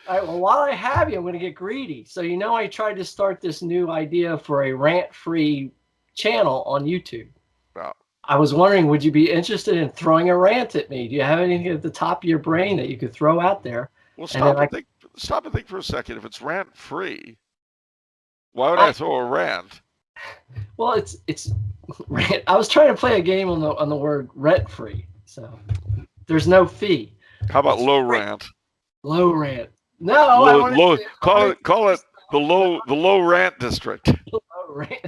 All right, well, while I have you, I'm going to get greedy. So, I tried to start this new idea for a rant-free channel on YouTube. Now, I was wondering, would you be interested in throwing a rant at me? Do you have anything at the top of your brain that you could throw out there? well, And then stop and think for a second. If it's rant free, why would I I throw a rant? well, it's rant. I was trying to play a game on the word rent-free. So there's no fee. How about It's low free. rant? Low rant. No, I wanted Low, to. I call wanted it call it to the low rant district. low rant.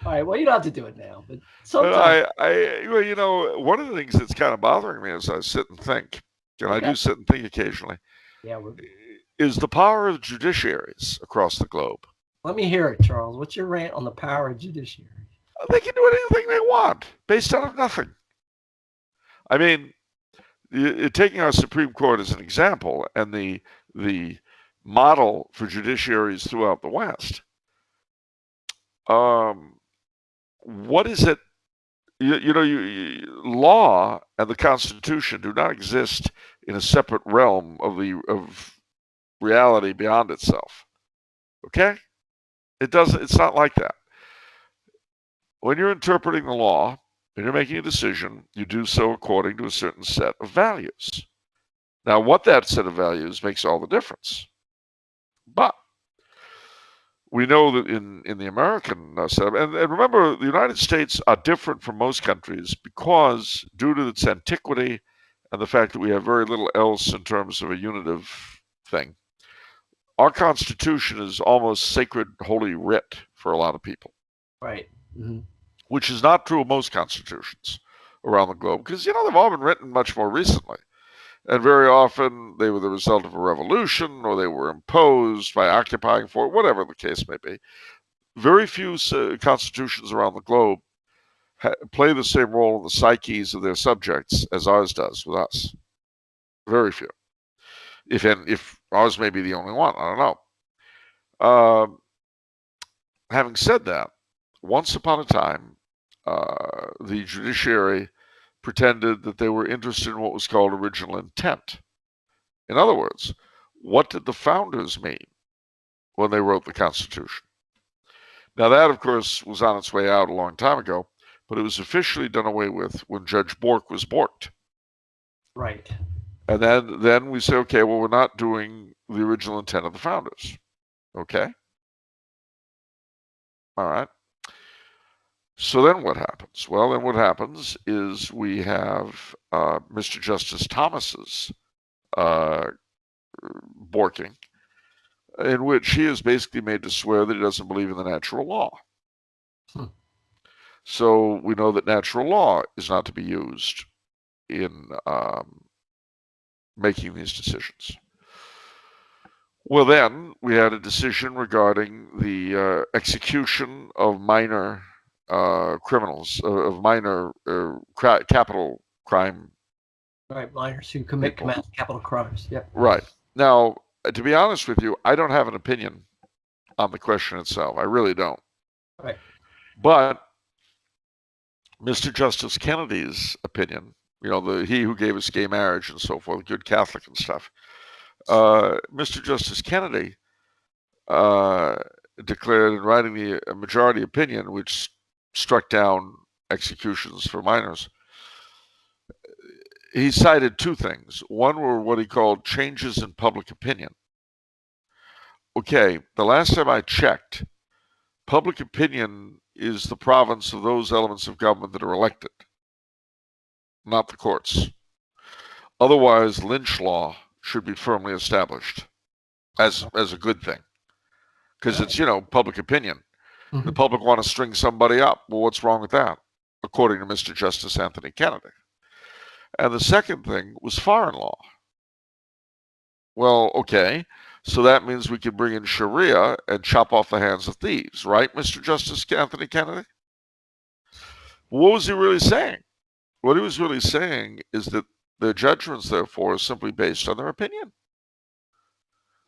All right. Well, you don't have to do it now, but sometime. Well, one of the things that's kind of bothering me as I sit and think, and I Okay. do sit and think occasionally, Yeah. is the power of judiciaries across the globe. Let me hear it, Charles. What's your rant on the power of judiciary? They can do anything they want based out of nothing. I mean, taking our Supreme Court as an example and the model for judiciaries throughout the West, um, what is it? Law and the Constitution do not exist in a separate realm of reality beyond itself. Okay, it doesn't. It's not like that. When you're interpreting the law and you're making a decision, you do so according to a certain set of values. Now, what that set of values makes all the difference. But we know that in the American setup, and remember, the United States are different from most countries because, due to its antiquity and the fact that we have very little else in terms of a unitive thing, our Constitution is almost sacred holy writ for a lot of people, Right. Mm-hmm. which is not true of most constitutions around the globe because, they've all been written much more recently. And very often they were the result of a revolution or they were imposed by occupying force, whatever the case may be. Very few constitutions around the globe play the same role in the psyches of their subjects as ours does with us. Very few. If ours may be the only one, I don't know. Having said that, once upon a time, the judiciary pretended that they were interested in what was called original intent. In other words, what did the founders mean when they wrote the Constitution? Now, that, of course, was on its way out a long time ago, but it was officially done away with when Judge Bork was borked. Right. And then we say, okay, well, we're not doing the original intent of the founders. Okay? All right. So then what happens? Well, then what happens is we have Mr. Justice Thomas's borking, in which he is basically made to swear that he doesn't believe in the natural law. Hmm. So we know that natural law is not to be used in making these decisions. Well, then we had a decision regarding the execution of minor criminals, of minor capital crime Right. Minors who commit people. capital crimes. Yep. Right. Now, to be honest with you, I don't have an opinion on the question itself. I really don't. Right. But Mr. Justice Kennedy's opinion, he who gave us gay marriage and so forth, good Catholic and stuff, Mr. Justice Kennedy declared in writing the majority opinion, which struck down executions for minors, he cited two things. One were what he called changes in public opinion. Okay, the last time I checked, public opinion is the province of those elements of government that are elected, not the courts. Otherwise, lynch law should be firmly established as a good thing, because it's public opinion. The Mm-hmm. public want to string somebody up. Well, what's wrong with that? According to Mr. Justice Anthony Kennedy. And the second thing was foreign law. Well, okay, so that means we can bring in Sharia and chop off the hands of thieves, right, Mr. Justice Anthony Kennedy? What was he really saying? What he was really saying is that their judgments, therefore, are simply based on their opinion.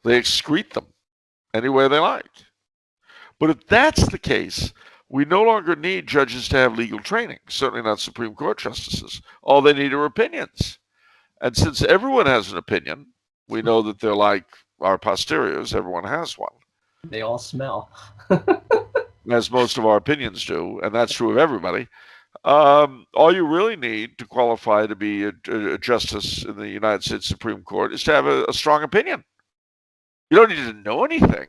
They excrete them any way they like. But if that's the case, we no longer need judges to have legal training, certainly not Supreme Court justices. All they need are opinions. And since everyone has an opinion, We know that they're like our posteriors. Everyone has one. They all smell. As most of our opinions do, and that's true of everybody. All you really need to qualify to be a justice in the United States Supreme Court is to have a strong opinion. You don't need to know anything.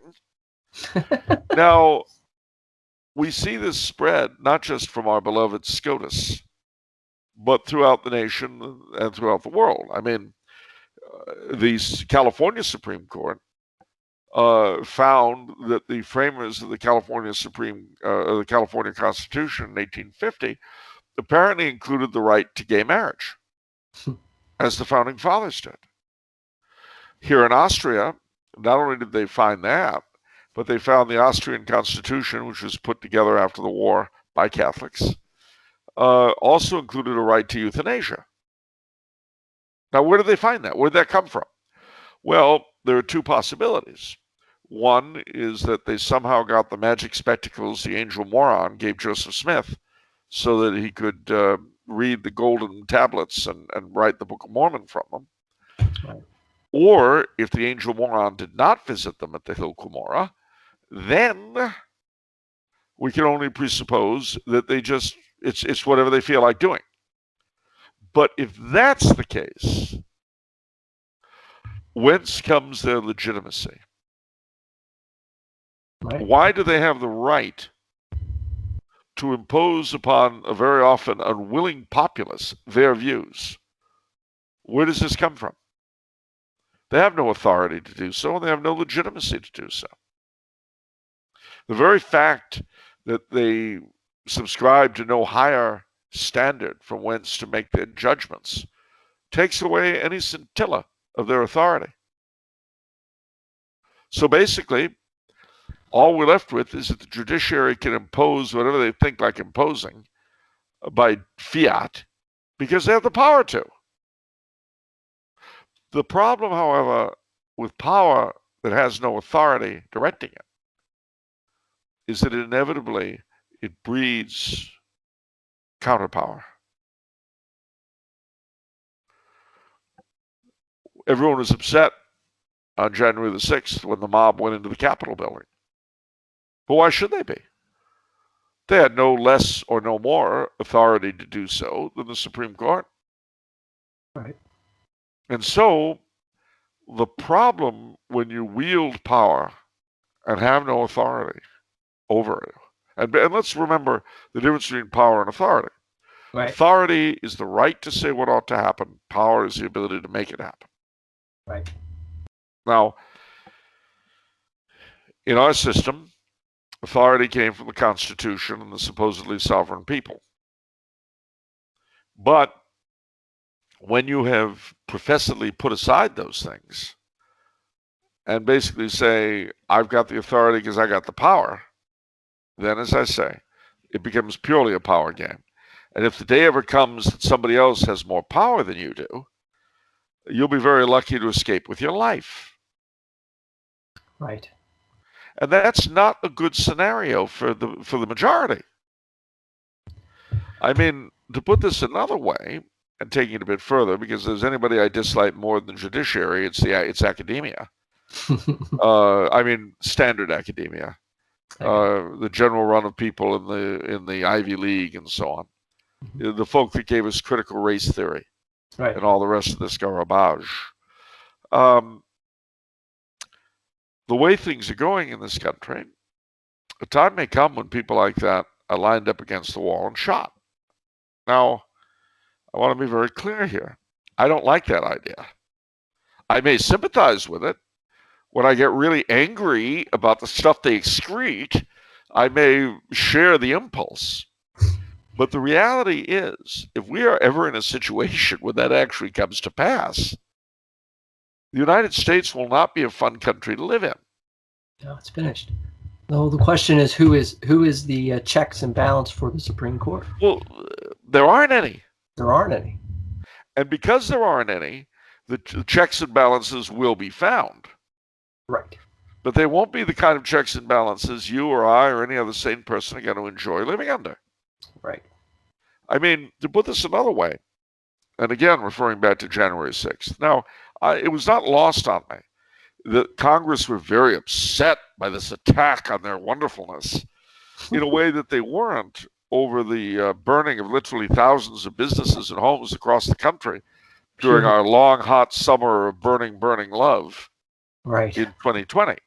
Now, we see this spread not just from our beloved SCOTUS, but throughout the nation and throughout the world. I mean, the California Supreme Court found that the framers of the California the California Constitution in 1850 apparently included the right to gay marriage, as the founding fathers did. Here in Austria, not only did they find that, but they found the Austrian Constitution, which was put together after the war by Catholics, also included a right to euthanasia. Now, where did they find that? Where did that come from? Well, there are two possibilities. One is that they somehow got the magic spectacles the angel moron gave Joseph Smith so that he could read the golden tablets and write the Book of Mormon from them. Right. Or if the angel moron did not visit them at the Hill Cumorah, then we can only presuppose that they just, it's whatever they feel like doing. But if that's the case, whence comes their legitimacy? Right. Why do they have the right to impose upon a very often unwilling populace their views? Where does this come from? They have no authority to do so, and they have no legitimacy to do so. The very fact that they subscribe to no higher standard from whence to make their judgments takes away any scintilla of their authority. So basically, all we're left with is that the judiciary can impose whatever they think like imposing by fiat because they have the power to. The problem, however, with power that has no authority directing it is that inevitably it breeds counterpower. Everyone was upset on January the 6th when the mob went into the Capitol building. But why should they be? They had no less or no more authority to do so than the Supreme Court. Right. And so the problem when you wield power and have no authority over it, and let's remember the difference between power and authority. Right. Authority is the right to say what ought to happen. Power is the ability to make it happen. Right. Now, in our system, authority came from the Constitution and the supposedly sovereign people. But when you have professedly put aside those things and basically say, I've got the authority because I got the power, then, as I say, it becomes purely a power game. And if the day ever comes that somebody else has more power than you do, you'll be very lucky to escape with your life. Right. And that's not a good scenario for the majority. I mean, to put this another way, and taking it a bit further, because there's anybody I dislike more than judiciary, it's academia. I mean, standard academia. The general run of people in the Ivy League and so on. The folk that gave us critical race theory. Right. And all the rest of this garbage. The way things are going in this country, a time may come when people like that are lined up against the wall and shot. Now, I want to be very clear here. I don't like that idea. I may sympathize with it. When I get really angry about the stuff they excrete, I may share the impulse. But the reality is, if we are ever in a situation where that actually comes to pass, the United States will not be a fun country to live in. No, it's finished. No, the question is who is the checks and balance for the Supreme Court? Well, there aren't any. There aren't any. And because there aren't any, the checks and balances will be found. Right. But they won't be the kind of checks and balances you or I or any other sane person are going to enjoy living under. Right. I mean, to put this another way, and again, referring back to January 6th. Now, it was not lost on me that Congress were very upset by this attack on their wonderfulness in a way that they weren't over the burning of literally thousands of businesses and homes across the country during our long, hot summer of burning love Right. in 2020.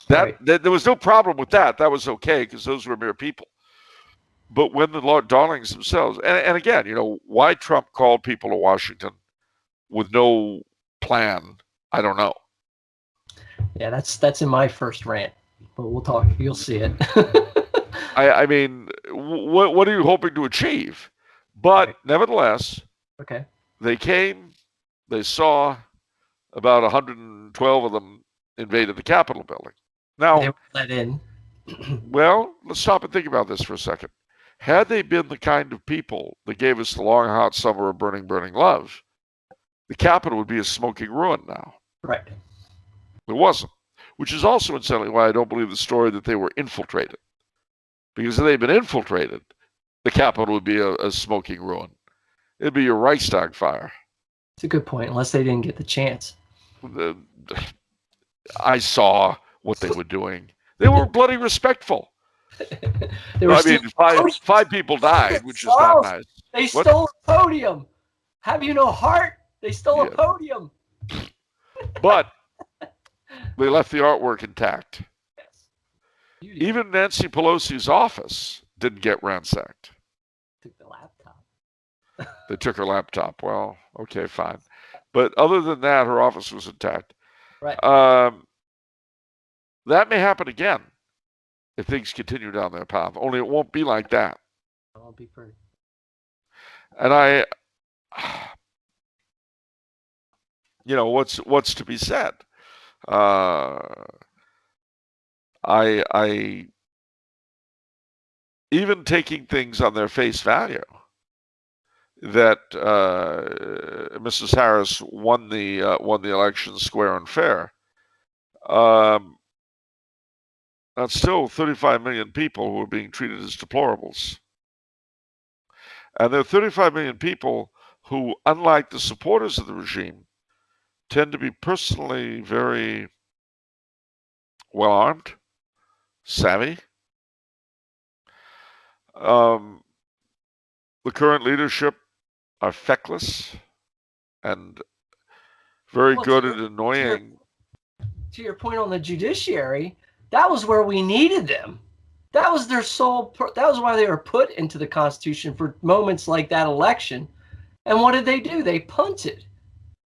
Right. There was no problem with that. That was okay because those were mere people. But when the Lord Darlings themselves, and again, why Trump called people to Washington with no plan, I don't know. Yeah, that's in my first rant, but we'll talk. You'll see it. I mean, what are you hoping to achieve? But Right. nevertheless, Okay. they came, they saw about 112 of them invaded the Capitol building. Now, They were let in. well, let's stop and think about this for a second. Had they been the kind of people that gave us the long, hot summer of burning love, the Capitol would be a smoking ruin now. Right. It wasn't, which is also incidentally why I don't believe the story that they were infiltrated. Because if they'd been infiltrated, the Capitol would be a smoking ruin. It'd be a Reichstag fire. It's a good point, unless they didn't get the chance. I saw what they were doing. They were bloody respectful. They were I mean, five people died, which is not nice. They stole a podium. Have you no heart? They stole a podium. But they left the artwork intact. Yes. Even Nancy Pelosi's office didn't get ransacked. Took the laptop. They took her laptop. Well, okay, fine. But other than that, her office was intact. Right. That may happen again if things continue down their path. Only it won't be like that. It won't be pretty. And what's to be said? I even taking things on their face value that Mrs. Harris won the election square and fair. That's still 35 million people who are being treated as deplorables. And there are 35 million people who, unlike the supporters of the regime, tend to be personally very well-armed, savvy. The current leadership are feckless and very good at annoying. To your point on the judiciary, that was where we needed them. That was their sole. That was why they were put into the Constitution for moments like that election. And what did they do? They punted.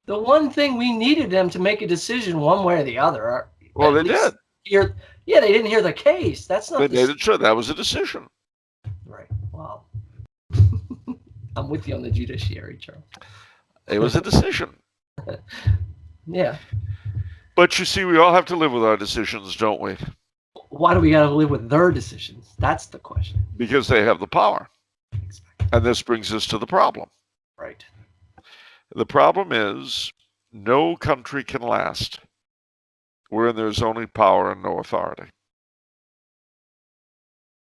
The one thing we needed them to make a decision one way or the other. Well, they did. They didn't hear the case. That's not. They made it sure that was a decision. Right. Wow. I'm with you on the judiciary, Charles. It was a decision. Yeah. But you see, we all have to live with our decisions, don't we? Why do we got to live with their decisions? That's the question. Because they have the power. Exactly. And this brings us to the problem. Right. The problem is no country can last wherein there's only power and no authority.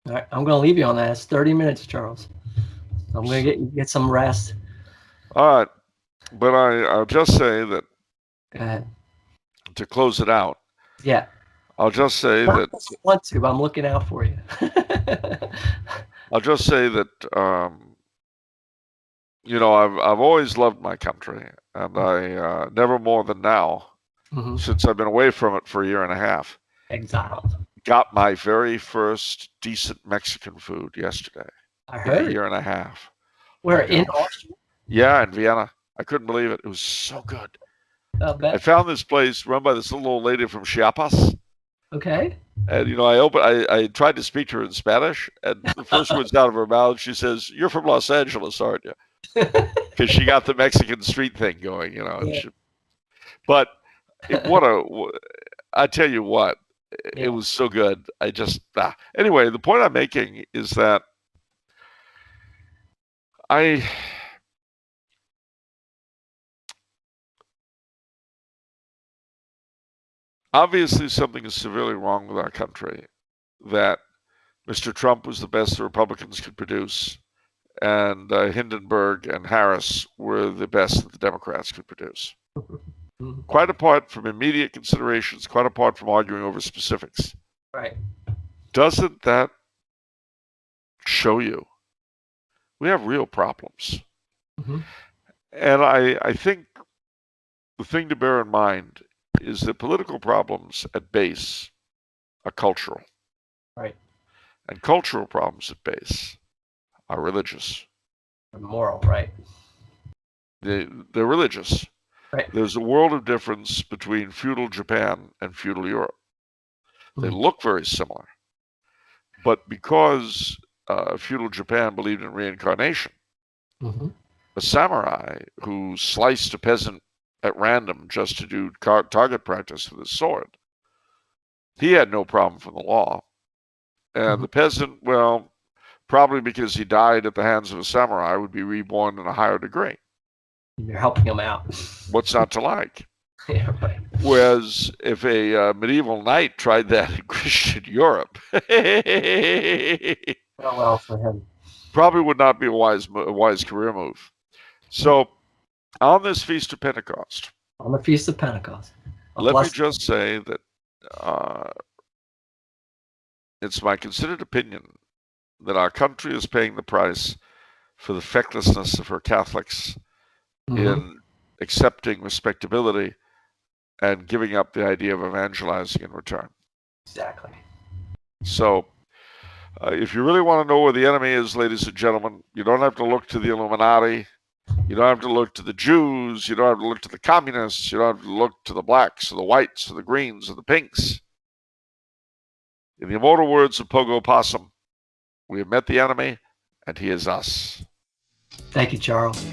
All right, I'm going to leave you on that. It's 30 minutes, Charles. I'm going to get some rest. All right. But I'll just say that. Go ahead. To close it out. Yeah. I'll just say that. I want to, but I'm looking out for you. I'll just say that, I've always loved my country, and I never more than now, since I've been away from it for a year and a half, exiled. Got my very first decent Mexican food yesterday. I heard. In a year and a half. Where, in Austria? Yeah, in Vienna. I couldn't believe it. It was so good. I found this place run by this little old lady from Chiapas. Okay. And I tried to speak to her in Spanish, and the first words out of her mouth, she says, "You're from Los Angeles, aren't you?" Because she got the Mexican street thing going, Yeah. But I tell you what, it was so good. Anyway, the point I'm making is that obviously something is severely wrong with our country, that Mr. Trump was the best the Republicans could produce, and Hindenburg and Harris were the best that the Democrats could produce. Quite apart from immediate considerations, quite apart from arguing over specifics. Right. Doesn't that show you we have real problems? Mm-hmm. And I think the thing to bear in mind is that political problems at base are cultural. Right. And cultural problems at base are religious. Moral, right. They're religious. Right. There's a world of difference between feudal Japan and feudal Europe. They look very similar. But because feudal Japan believed in reincarnation, a samurai who sliced a peasant at random just to do target practice with his sword, he had no problem from the law. And the peasant, well, probably because he died at the hands of a samurai, would be reborn in a higher degree. You're helping him out. What's not to like? Yeah, right. Whereas if a medieval knight tried that in Christian Europe, well for him. Probably would not be a wise career move. So, on this Feast of Pentecost, on the Feast of Pentecost, let me just say that it's my considered opinion that our country is paying the price for the fecklessness of her Catholics in accepting respectability and giving up the idea of evangelizing in return. Exactly. So, if you really want to know where the enemy is, ladies and gentlemen, you don't have to look to the Illuminati. You don't have to look to the Jews. You don't have to look to the communists. You don't have to look to the blacks or the whites or the greens or the pinks. In the immortal words of Pogo Possum, we have met the enemy, and he is us. Thank you, Charles.